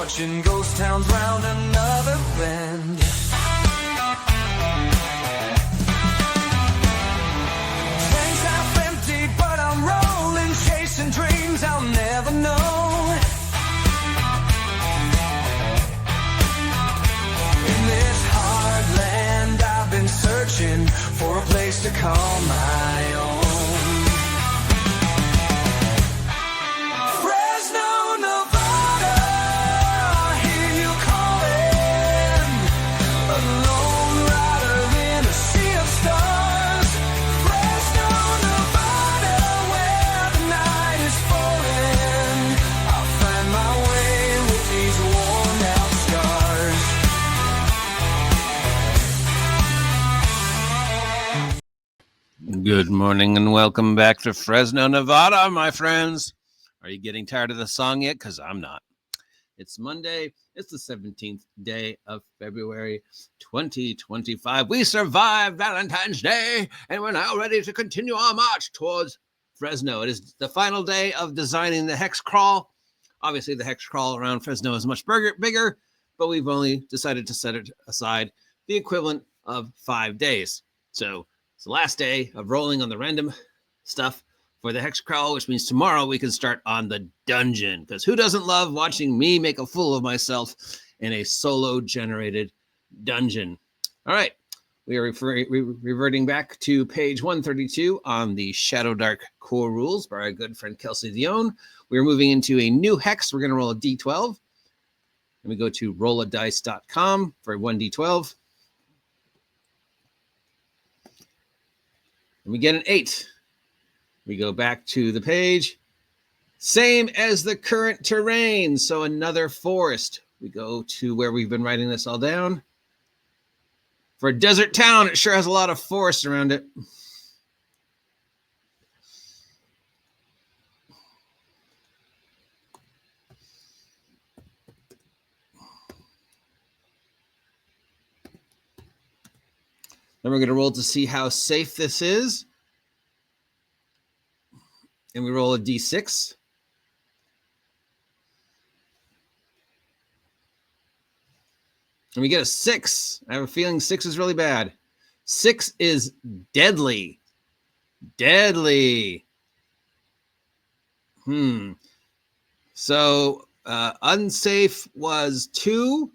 watching ghost towns round another bend. Trains half empty, but I'm rolling, chasing dreams I'll never know. In this hard land, I've been searching for a place to call my own. Fresno, Nevada, I hear you calling. A lone rider in a sea of stars. Fresno, Nevada, where the night is falling. I'll find my way with these worn out scars. Good morning and welcome back to Fresno, Nevada, my friends. Are you getting tired of the song yet? Because I'm not. It's Monday. It's the 17th day of February, 2025. We survived Valentine's Day, and we're now ready to continue our march towards Fresno. It is the final day of designing the hex crawl. Obviously, the hex crawl around Fresno is much bigger, but we've only decided to set it aside the equivalent of 5 days. So it's the last day of rolling on the random stuff for the hex crawl, which means tomorrow we can start on the dungeon. Because who doesn't love watching me make a fool of myself in a solo generated dungeon? All right, we are reverting back to page 132 on the Shadowdark core rules by our good friend Kelsey Dion. We are moving into a new hex. We're going to roll a d12. And we go to rolladice.com for 1d12. And we get an 8. We go back to the page. Same as the current terrain. So another forest. We go to where we've been writing this all down. For a desert town, it sure has a lot of forest around it. Then we're going to roll to see how safe this is. And we roll a d6. And we get a 6. I have a feeling 6 is really bad. 6 is deadly. Deadly. So unsafe was 2.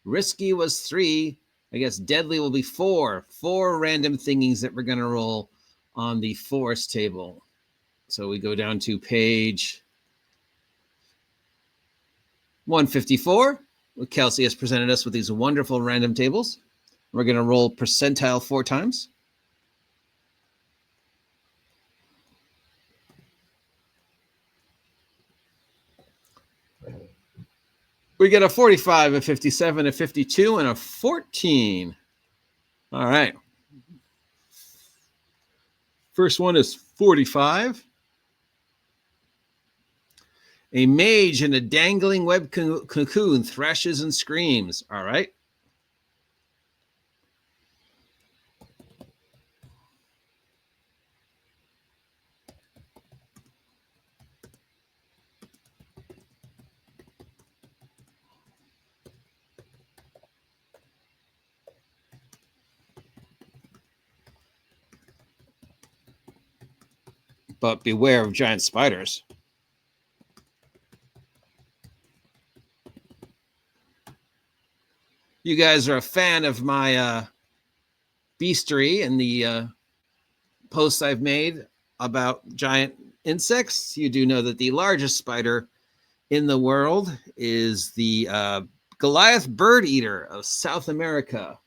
Risky was 3. I guess deadly will be 4. 4 random thingies that we're going to roll on the forest table. So we go down to page 154. Kelsey has presented us with these wonderful random tables. We're going to roll percentile 4 times. We get a 45, a 57, a 52, and a 14. All right. First one is 45. A mage in a dangling web cocoon thrashes and screams. All right. But beware of giant spiders. You guys are a fan of my beastery and the posts I've made about giant insects. You do know that the largest spider in the world is the Goliath bird eater of South America,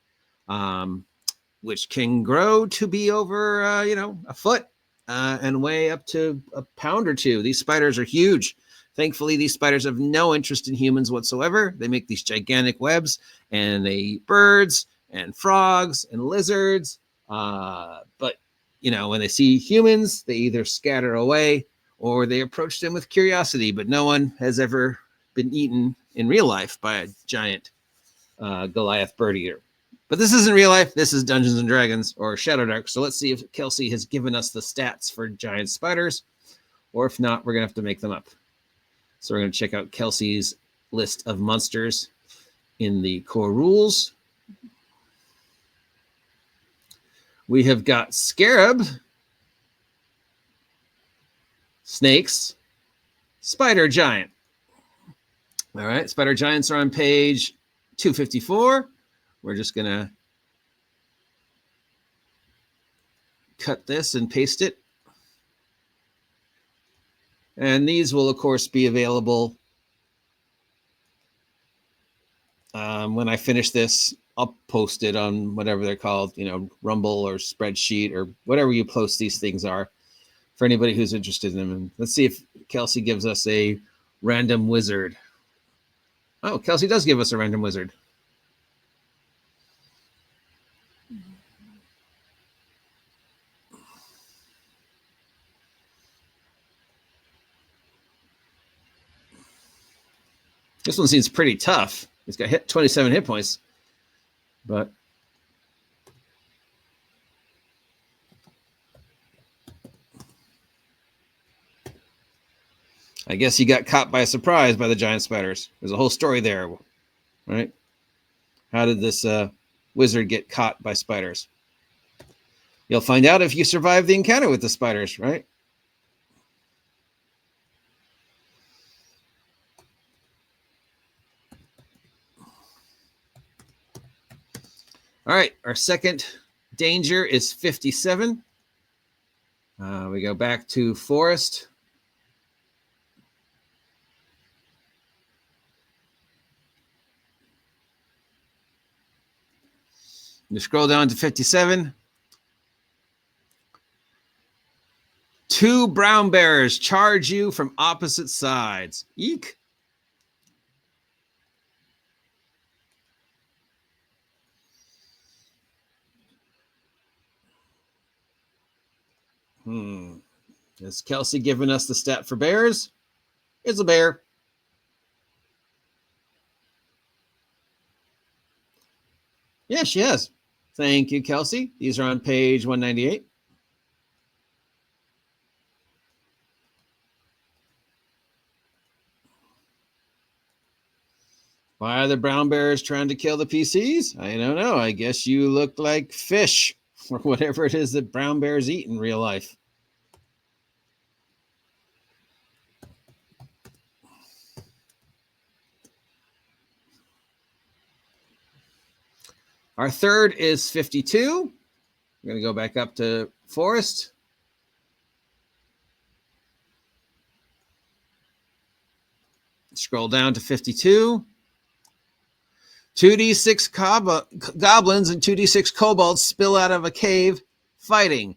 which can grow to be over, a foot and weigh up to a pound or 2. These spiders are huge. Thankfully, these spiders have no interest in humans whatsoever. They make these gigantic webs, and they eat birds and frogs and lizards. But, when they see humans, they either scatter away or they approach them with curiosity. But no one has ever been eaten in real life by a giant Goliath bird eater. But this isn't real life. This is Dungeons & Dragons or Shadowdark. So let's see if Kelsey has given us the stats for giant spiders. Or if not, we're going to have to make them up. So we're going to check out Kelsey's list of monsters in the core rules. We have got scarab, snakes, spider giant. All right, spider giants are on page 254. We're just going to cut this and paste it. And these will, of course, be available when I finish this. I'll post it on whatever they're called, Rumble or Spreadsheet or whatever you post these things are for anybody who's interested in them. And let's see if Kelsey gives us a random wizard. Oh, Kelsey does give us a random wizard. This one seems pretty tough. It's got 27 hit points, but I guess he got caught by surprise by the giant spiders. There's a whole story there, right? How did this wizard get caught by spiders? You'll find out if you survive the encounter with the spiders, right? All right, our second danger is 57. We go back to forest. You scroll down to 57. 2 brown bears charge you from opposite sides. Eek. Is Kelsey giving us the stat for bears? It's a bear. Yeah, she has. Thank you, Kelsey. These are on page 198. Why are the brown bears trying to kill the PCs? I don't know. I guess you look like fish or whatever it is that brown bears eat in real life. Our third is 52. We're going to go back up to forest. Scroll down to 52. 2d6 goblins and 2d6 kobolds spill out of a cave fighting.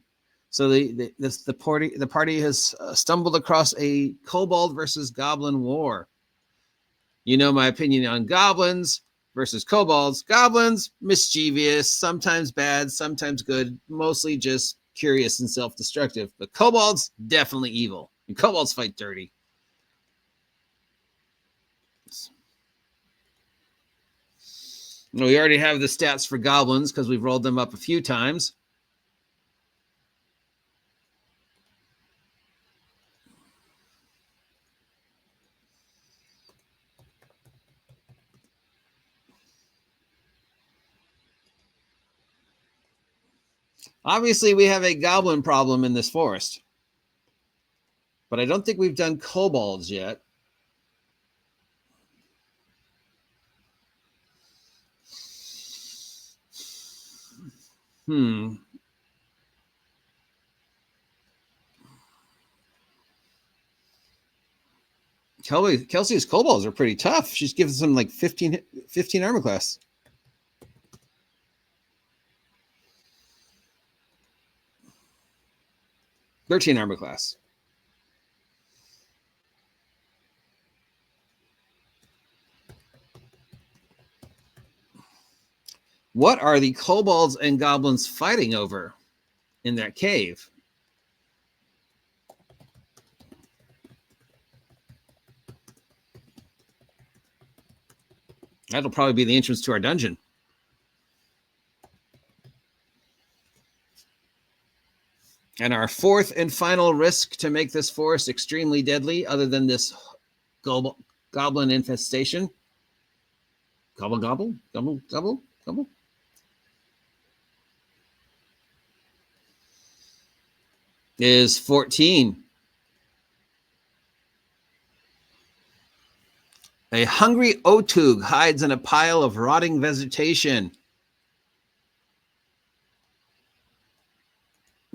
So the party has stumbled across a kobold versus goblin war. You know my opinion on goblins versus kobolds. Goblins, mischievous, sometimes bad, sometimes good, mostly just curious and self-destructive. But kobolds, definitely evil. And kobolds fight dirty. We already have the stats for goblins because we've rolled them up a few times. Obviously, we have a goblin problem in this forest. But I don't think we've done kobolds yet. Kelsey's kobolds are pretty tough. She's given them like 15 armor class. $13 armor class. What are the kobolds and goblins fighting over in that cave? That'll probably be the entrance to our dungeon. And our fourth and final risk to make this forest extremely deadly, other than this goblin infestation. Gobble, gobble, gobble, gobble, gobble. Is 14. A hungry otug hides in a pile of rotting vegetation.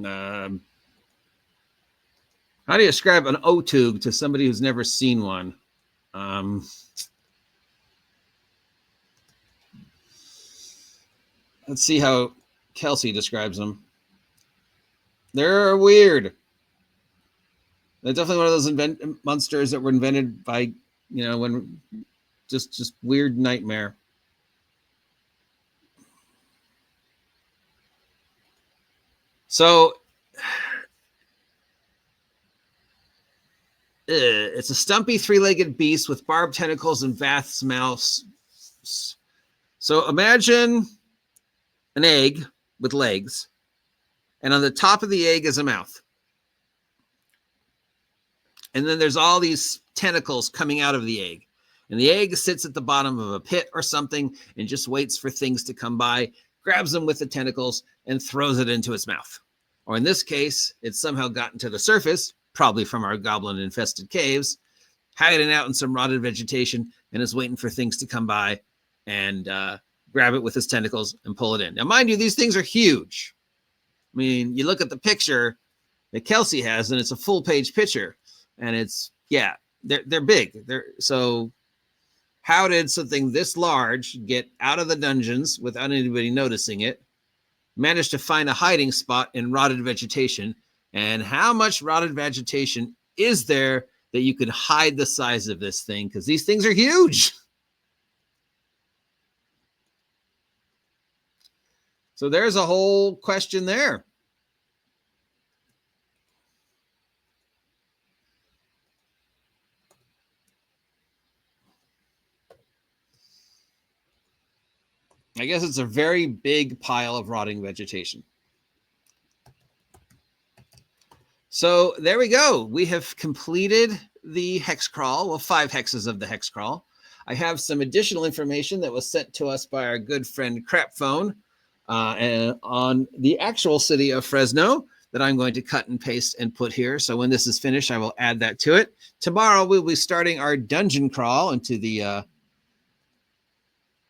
How do you describe an otug to somebody who's never seen one? Let's see how Kelsey describes them. They're weird. They're definitely one of those monsters that were invented by, when just weird nightmare. So it's a stumpy three-legged beast with barbed tentacles and vast mouths. So imagine an egg with legs, and on the top of the egg is a mouth. And then there's all these tentacles coming out of the egg. And the egg sits at the bottom of a pit or something and just waits for things to come by, grabs them with the tentacles, and throws it into its mouth. Or in this case, it's somehow gotten to the surface, probably from our goblin-infested caves, hiding out in some rotted vegetation, and is waiting for things to come by and grab it with his tentacles and pull it in. Now, mind you, these things are huge. I mean, you look at the picture that Kelsey has, and it's a full-page picture. And it's, they're big. So how did something this large get out of the dungeons without anybody noticing it, manage to find a hiding spot in rotted vegetation, and how much rotted vegetation is there that you could hide the size of this thing? Because these things are huge. So there's a whole question there. I guess it's a very big pile of rotting vegetation. So there we go. We have completed the hex crawl. Well, 5 hexes of the hex crawl. I have some additional information that was sent to us by our good friend Crapphone on the actual city of Fresno that I'm going to cut and paste and put here. So when this is finished, I will add that to it. Tomorrow, we'll be starting our dungeon crawl into the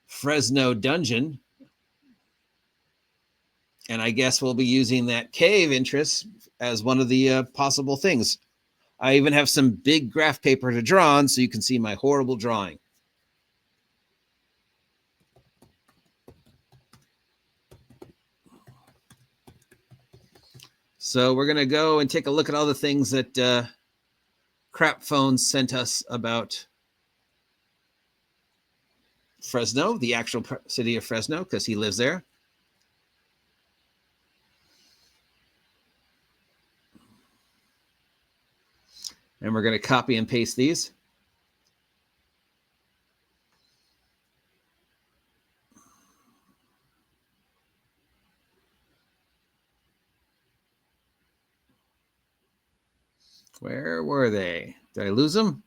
Fresno dungeon, and I guess we'll be using that cave interest as one of the possible things. I even have some big graph paper to draw on so you can see my horrible drawing. So we're going to go and take a look at all the things that Crapphone sent us about Fresno, the actual city of Fresno, because he lives there. And we're going to copy and paste these. Where were they? Did I lose them?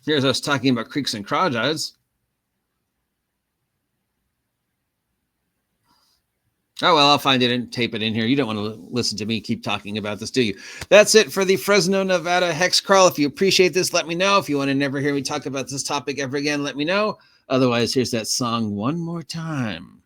Here's us talking about creeks and crawdads. Oh, well, I'll find it and tape it in here. You don't want to listen to me keep talking about this, do you? That's it for the Fresno, Nevada hex crawl. If you appreciate this, let me know. If you want to never hear me talk about this topic ever again, let me know. Otherwise, here's that song one more time.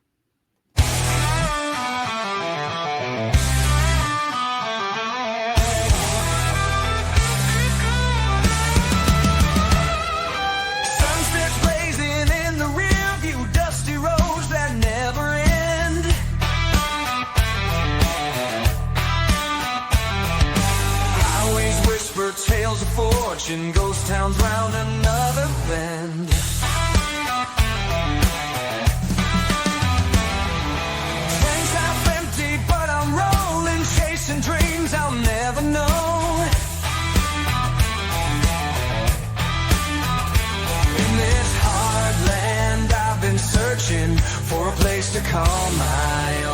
Sunsets blazing in the rear view, dusty roads that never end. Highways whisper tales of fortune, ghost towns round another bend. Tanks half empty, but I'm rolling call my